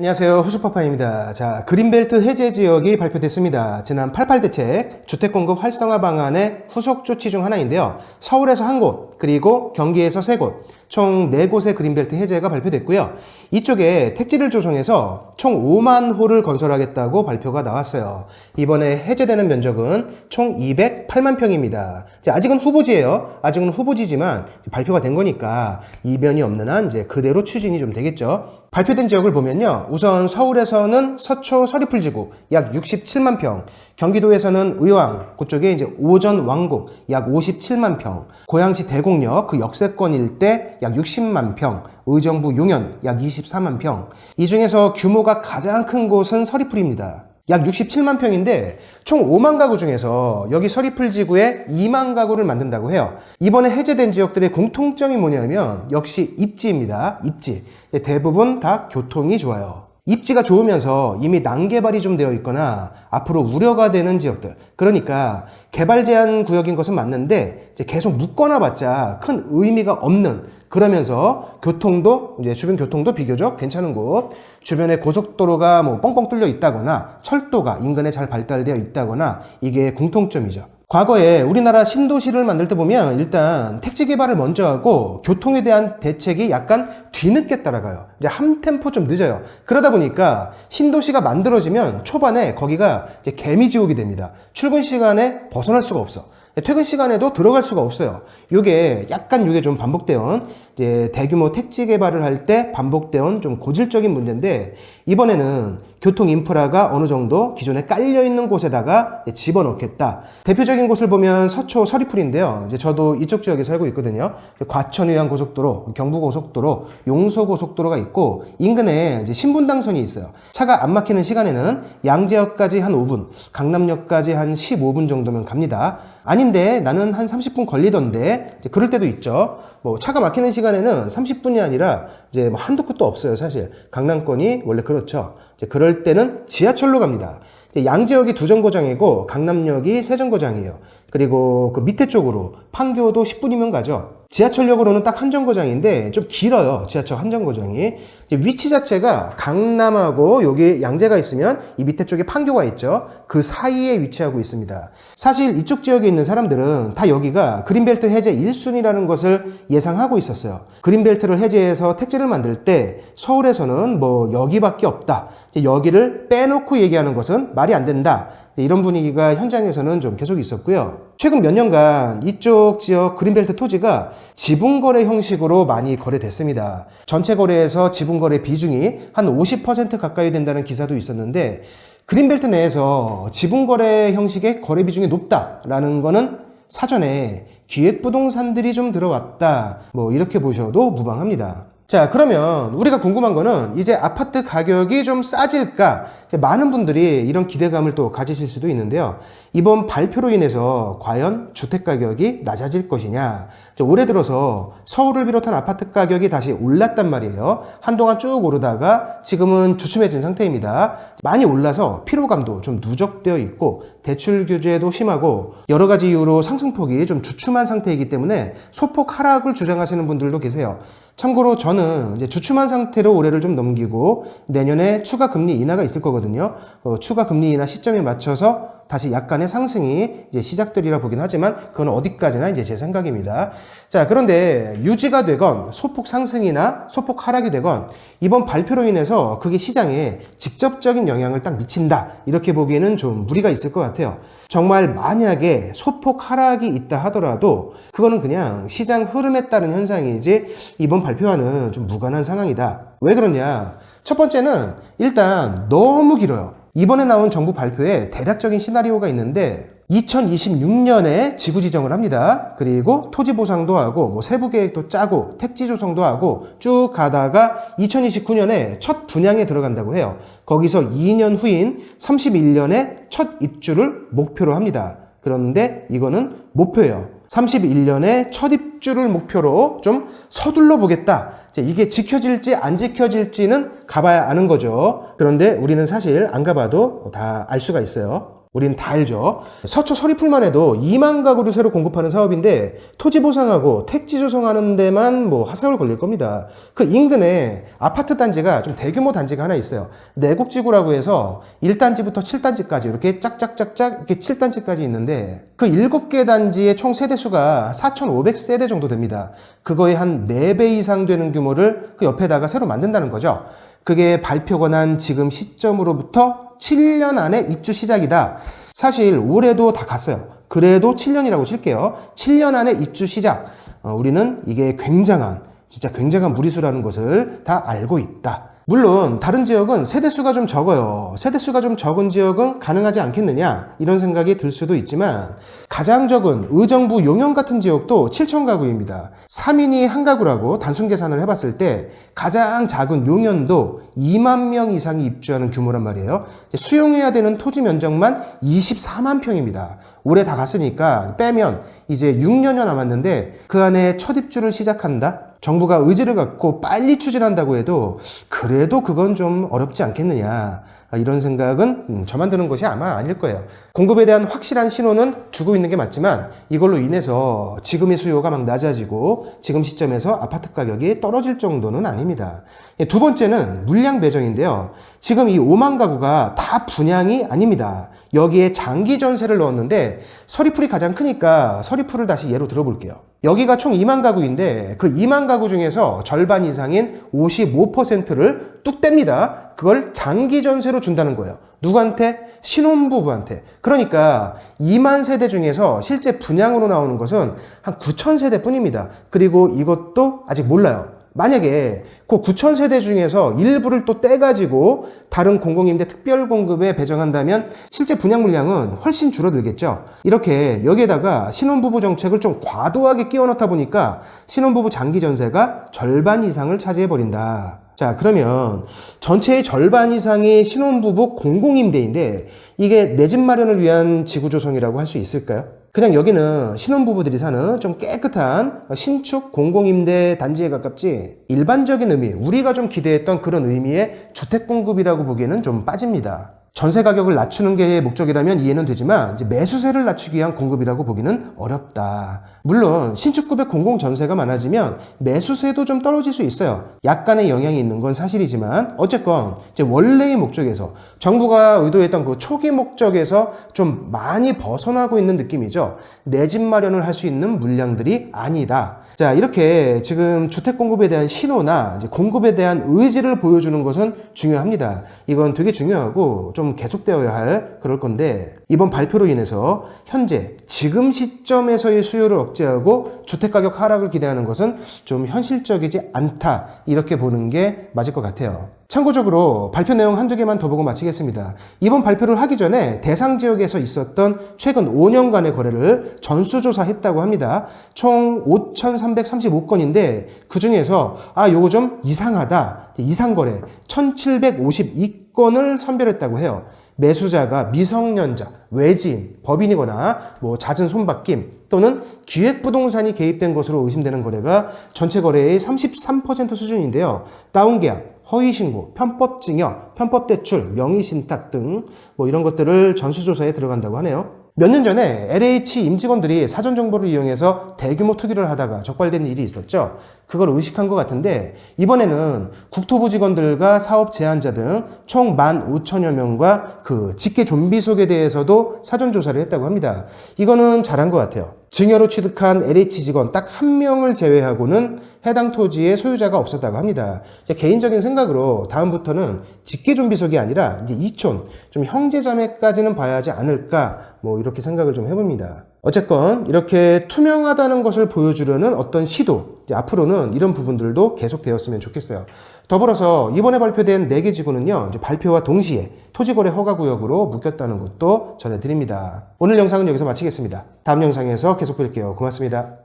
안녕하세요. 후수파파입니다. 자, 그린벨트 해제 지역이 발표됐습니다. 지난 88 대책 주택공급 활성화 방안의 후속 조치 중 하나인데요. 서울에서 한 곳, 그리고 경기에서 세 곳, 총 4곳의 그린벨트 해제가 발표됐고요. 이쪽에 택지를 조성해서 총 5만 호를 건설하겠다고 발표가 나왔어요. 이번에 해제되는 면적은 총 208만 평입니다. 아직은 후보지예요. 아직은 후보지지만 발표가 된 거니까 이변이 없는 한 이제 그대로 추진이 좀 되겠죠. 발표된 지역을 보면요. 우선 서울에서는 서초 서리풀지구 약 67만 평, 경기도에서는 의왕, 그쪽에 이제 오전 왕곡 약 57만 평, 고양시 대곡역 그 역세권 일대 약 60만 평, 의정부 용현 약 24만 평. 이 중에서 규모가 가장 큰 곳은 서리풀입니다. 약 67만 평인데 총 5만 가구 중에서 여기 서리풀지구에 2만 가구를 만든다고 해요. 이번에 해제된 지역들의 공통점이 뭐냐면 역시 입지입니다. 입지. 대부분 다 교통이 좋아요. 입지가 좋으면서 이미 난개발이 좀 되어 있거나 앞으로 우려가 되는 지역들, 그러니까 개발 제한 구역인 것은 맞는데 이제 계속 묶어놔 봤자 큰 의미가 없는, 그러면서 교통도 이제 주변 교통도 비교적 괜찮은 곳, 주변에 고속도로가 뭐 뻥뻥 뚫려 있다거나 철도가 인근에 잘 발달되어 있다거나, 이게 공통점이죠. 과거에 우리나라 신도시를 만들 때 보면 일단 택지 개발을 먼저 하고 교통에 대한 대책이 약간 뒤늦게 따라가요. 이제 한 템포 좀 늦어요. 그러다 보니까 신도시가 만들어지면 초반에 거기가 이제 개미지옥이 됩니다. 출근 시간에 벗어날 수가 없어. 퇴근 시간에도 들어갈 수가 없어요. 요게 좀 반복되온, 이제 대규모 택지 개발을 할 때 반복되온 좀 고질적인 문제인데, 이번에는 교통 인프라가 어느 정도 기존에 깔려 있는 곳에다가 집어넣겠다. 대표적인 곳을 보면 서초 서리풀인데요. 이제 저도 이쪽 지역에 살고 있거든요. 과천 의왕고속도로, 경부고속도로, 용서고속도로가 있고 인근에 이제 신분당선이 있어요. 차가 안 막히는 시간에는 양재역까지 한 5분, 강남역까지 한 15분 정도면 갑니다. 아닌데 나는 한 30분 걸리던데, 그럴 때도 있죠. 뭐 차가 막히는 시간에는 30분이 아니라 이제 뭐 한도 끝도 없어요. 사실 강남권이 원래 그렇죠. 이제 그럴 때는 지하철로 갑니다. 양재역이 2정거장이고 강남역이 3정거장이에요. 그리고 그 밑에 쪽으로 판교도 10분이면 가죠. 지하철역으로는 딱 한 정거장인데 좀 길어요. 지하철 한 정거장이. 위치 자체가 강남하고 여기 양재가 있으면 이 밑에 쪽에 판교가 있죠. 그 사이에 위치하고 있습니다. 사실 이쪽 지역에 있는 사람들은 다 여기가 그린벨트 해제 1순위라는 것을 예상하고 있었어요. 그린벨트를 해제해서 택지를 만들 때 서울에서는 뭐 여기밖에 없다, 여기를 빼놓고 얘기하는 것은 말이 안 된다, 이런 분위기가 현장에서는 좀 계속 있었고요. 최근 몇 년간 이쪽 지역 그린벨트 토지가 지분거래 형식으로 많이 거래됐습니다. 전체 거래에서 지분거래 비중이 한 50% 가까이 된다는 기사도 있었는데, 그린벨트 내에서 지분거래 형식의 거래 비중이 높다라는 거는 사전에 기획부동산들이 좀 들어왔다, 뭐 이렇게 보셔도 무방합니다. 자, 그러면 우리가 궁금한 거는 이제 아파트 가격이 좀 싸질까? 많은 분들이 이런 기대감을 또 가지실 수도 있는데요. 이번 발표로 인해서 과연 주택 가격이 낮아질 것이냐? 올해 들어서 서울을 비롯한 아파트 가격이 다시 올랐단 말이에요. 한동안 쭉 오르다가 지금은 주춤해진 상태입니다. 많이 올라서 피로감도 좀 누적되어 있고 대출 규제도 심하고 여러 가지 이유로 상승폭이 좀 주춤한 상태이기 때문에 소폭 하락을 주장하시는 분들도 계세요. 참고로 저는 이제 주춤한 상태로 올해를 좀 넘기고 내년에 추가 금리 인하가 있을 거거든요. 추가 금리 인하 시점에 맞춰서 다시 약간의 상승이 이제 시작되리라 보긴 하지만 그건 어디까지나 이제 제 생각입니다. 자, 그런데 유지가 되건 소폭 상승이나 소폭 하락이 되건 이번 발표로 인해서 그게 시장에 직접적인 영향을 딱 미친다, 이렇게 보기에는 좀 무리가 있을 것 같아요. 정말 만약에 소폭 하락이 있다 하더라도 그거는 그냥 시장 흐름에 따른 현상이지 이번 발표와는 좀 무관한 상황이다. 왜 그러냐? 첫 번째는 일단 너무 길어요. 이번에 나온 정부 발표에 대략적인 시나리오가 있는데 2026년에 지구 지정을 합니다. 그리고 토지 보상도 하고 뭐 세부 계획도 짜고 택지 조성도 하고 쭉 가다가 2029년에 첫 분양에 들어간다고 해요. 거기서 2년 후인 31년에 첫 입주를 목표로 합니다. 그런데 이거는 목표예요. 31년에 첫 입주를 목표로 좀 서둘러 보겠다. 이게 지켜질지 안 지켜질지는 가봐야 아는 거죠. 그런데 우리는 사실 안 가봐도 다 알 수가 있어요. 우린 다 알죠. 서초 서리풀만 해도 2만 가구를 새로 공급하는 사업인데 토지 보상하고 택지 조성하는 데만 뭐 하사월 걸릴 겁니다. 그 인근에 아파트 단지가 좀 대규모 단지가 하나 있어요. 내곡지구라고 해서 1단지부터 7단지까지 이렇게 짝짝짝짝 이렇게 7단지까지 있는데 그 7개 단지의 총 세대수가 4,500세대 정도 됩니다. 그거의 한 4배 이상 되는 규모를 그 옆에다가 새로 만든다는 거죠. 그게 발표가 난 지금 시점으로부터 7년 안에 입주 시작이다. 사실 올해도 다 갔어요. 그래도 7년이라고 칠게요. 7년 안에 입주 시작. 우리는 이게 진짜 굉장한 무리수라는 것을 다 알고 있다. 물론 다른 지역은 세대수가 좀 적어요. 세대수가 좀 적은 지역은 가능하지 않겠느냐 이런 생각이 들 수도 있지만 가장 적은 의정부 용현 같은 지역도 7천 가구입니다. 3인이 한 가구라고 단순 계산을 해봤을 때 가장 작은 용현도 2만 명 이상이 입주하는 규모란 말이에요. 수용해야 되는 토지 면적만 24만 평입니다. 올해 다 갔으니까 빼면 이제 6년여 남았는데 그 안에 첫 입주를 시작한다? 정부가 의지를 갖고 빨리 추진한다고 해도 그래도 그건 좀 어렵지 않겠느냐 이런 생각은 저만 드는 것이 아마 아닐 거예요. 공급에 대한 확실한 신호는 주고 있는 게 맞지만 이걸로 인해서 지금의 수요가 막 낮아지고 지금 시점에서 아파트 가격이 떨어질 정도는 아닙니다. 두 번째는 물량 배정인데요. 지금 이 5만 가구가 다 분양이 아닙니다. 여기에 장기 전세를 넣었는데 서리풀이 가장 크니까 서리풀을 다시 예로 들어볼게요. 여기가 총 2만 가구인데 그 2만 가구 중에서 절반 이상인 55%를 뚝 뗍니다. 그걸 장기 전세로 준다는 거예요. 누구한테? 신혼부부한테. 그러니까 2만 세대 중에서 실제 분양으로 나오는 것은 한 9천 세대 뿐입니다. 그리고 이것도 아직 몰라요. 만약에 그 9천 세대 중에서 일부를 또 떼가지고 다른 공공임대 특별공급에 배정한다면 실제 분양 물량은 훨씬 줄어들겠죠. 이렇게 여기에다가 신혼부부 정책을 좀 과도하게 끼워 넣다 보니까 신혼부부 장기 전세가 절반 이상을 차지해버린다. 자, 그러면 전체의 절반 이상이 신혼부부 공공임대인데 이게 내 집 마련을 위한 지구조성이라고 할 수 있을까요? 그냥 여기는 신혼부부들이 사는 좀 깨끗한 신축 공공임대 단지에 가깝지 일반적인 의미, 우리가 좀 기대했던 그런 의미의 주택공급이라고 보기에는 좀 빠집니다. 전세 가격을 낮추는 게 목적이라면 이해는 되지만 이제 매수세를 낮추기 위한 공급이라고 보기는 어렵다. 물론 신축급의 공공전세가 많아지면 매수세도 좀 떨어질 수 있어요. 약간의 영향이 있는 건 사실이지만 어쨌건 이제 원래의 목적에서 정부가 의도했던 그 초기 목적에서 좀 많이 벗어나고 있는 느낌이죠. 내 집 마련을 할 수 있는 물량들이 아니다. 자, 이렇게 지금 주택 공급에 대한 신호나 이제 공급에 대한 의지를 보여주는 것은 중요합니다. 이건 되게 중요하고 좀 계속되어야 할 그럴 건데 이번 발표로 인해서 현재 지금 시점에서의 수요를 억제하고 주택가격 하락을 기대하는 것은 좀 현실적이지 않다 이렇게 보는 게 맞을 것 같아요. 참고적으로 발표 내용 한두 개만 더 보고 마치겠습니다. 이번 발표를 하기 전에 대상 지역에서 있었던 최근 5년간의 거래를 전수조사했다고 합니다. 총 5,335건인데 그 중에서 요거 좀 이상하다, 이상거래 1,752건을 선별했다고 해요. 매수자가 미성년자, 외지인, 법인이거나 뭐 잦은 손바뀜 또는 기획부동산이 개입된 것으로 의심되는 거래가 전체 거래의 33% 수준인데요. 다운계약, 허위신고, 편법증여, 편법대출, 명의신탁 등 뭐 이런 것들을 전수조사에 들어간다고 하네요. 몇 년 전에 LH 임직원들이 사전정보를 이용해서 대규모 투기를 하다가 적발된 일이 있었죠. 그걸 의식한 것 같은데 이번에는 국토부 직원들과 사업 제안자 등 총 15,000여 명과 그 직계 좀비속에 대해서도 사전조사를 했다고 합니다. 이거는 잘한 것 같아요. 증여로 취득한 LH 직원 딱 한 명을 제외하고는 해당 토지의 소유자가 없었다고 합니다. 제 개인적인 생각으로 다음부터는 직계 좀비속이 아니라 이제 이촌, 좀 형제자매까지는 봐야 하지 않을까 뭐 이렇게 생각을 좀 해봅니다. 어쨌건 이렇게 투명하다는 것을 보여주려는 어떤 시도, 앞으로는 이런 부분들도 계속되었으면 좋겠어요. 더불어서 이번에 발표된 4개 지구는요, 이제 발표와 동시에 토지거래 허가구역으로 묶였다는 것도 전해드립니다. 오늘 영상은 여기서 마치겠습니다. 다음 영상에서 계속 뵐게요. 고맙습니다.